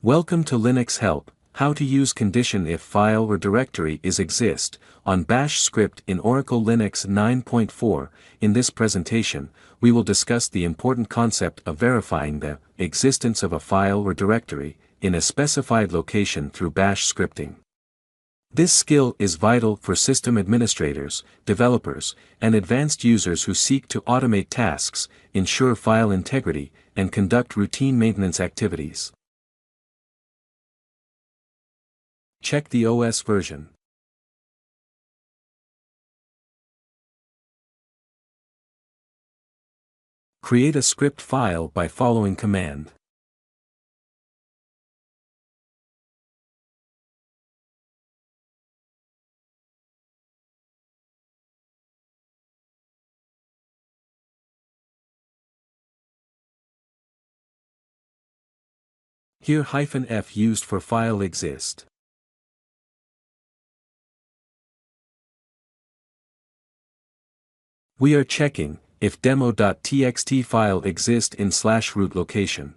Welcome to Linux Help, how to use condition if file or directory is exist, on Bash script in Oracle Linux 9.4. In this presentation, we will discuss the important concept of verifying the existence of a file or directory in a specified location through Bash scripting. This skill is vital for system administrators, developers, and advanced users who seek to automate tasks, ensure file integrity, and conduct routine maintenance activities. Check the OS version. Create a script file by following command. Here -f used for file exist. We are checking if demo.txt file exists in /root location.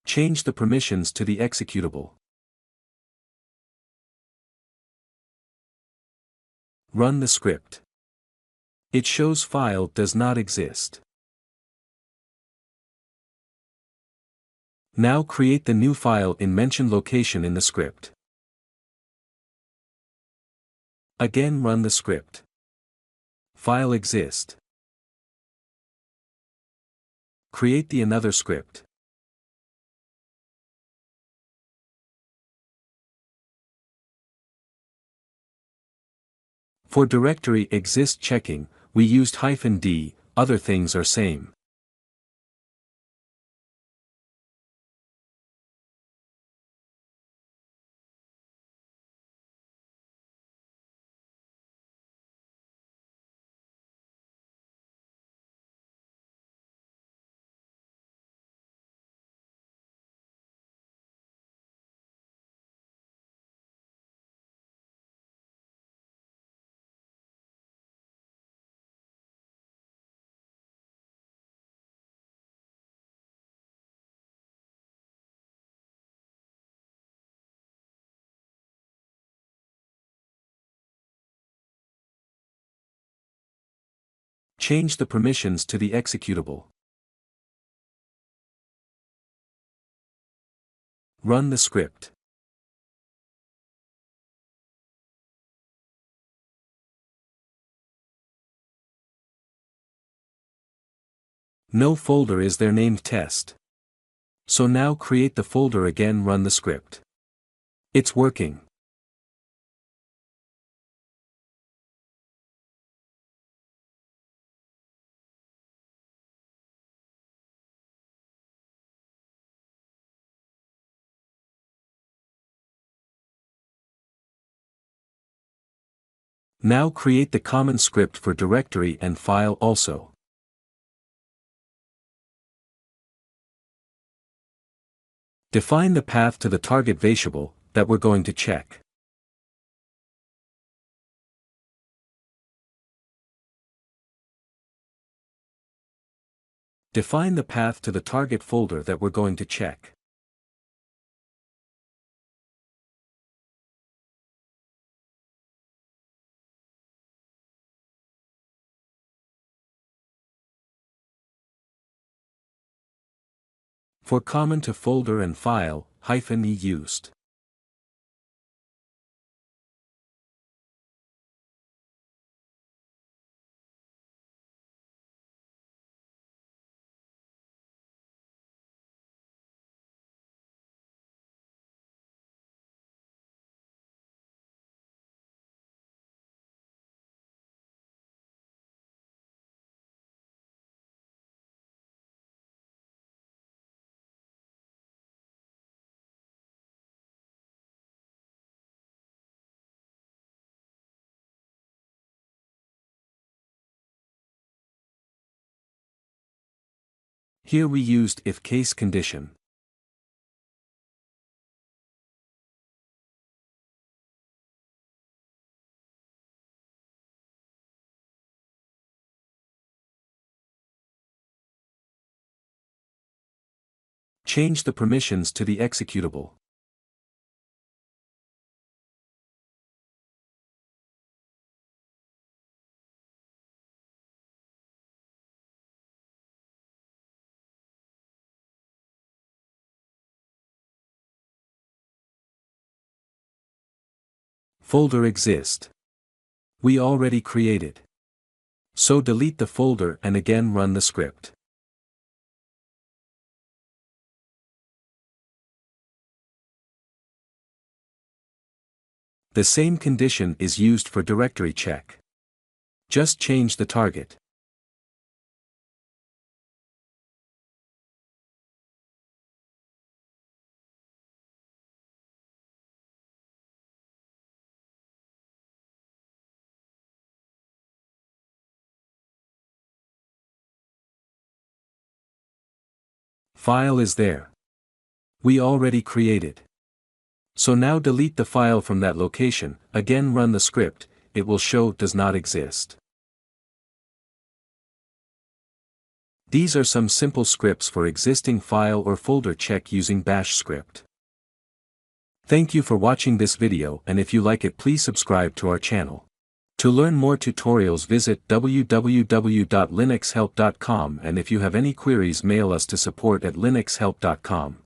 Change the permissions to the executable. Run the script. It shows file does not exist. Now create the new file in mentioned location in the script. Again run the script. File exist. Create the another script. For directory exist checking, we used -d, other things are same. Change the permissions to the executable. Run the script. No folder is there named test. So now create the folder again, run the script. It's working. Now create the common script for directory and file also. Define the path to the target variable that we're going to check. Define the path to the target folder that we're going to check. For common to folder and file, -e used. Here we used if case condition. Change the permissions to the executable. Folder exist. We already created. So delete the folder and again run the script. The same condition is used for directory check. Just change the target. File is there. We already created. So now delete the file from that location, again run the script, it will show does not exist. These are some simple scripts for existing file or folder check using Bash script. Thank you for watching this video, and if you like it, please subscribe to our channel. To learn more tutorials, visit www.linuxhelp.com, and if you have any queries, mail us to support@linuxhelp.com.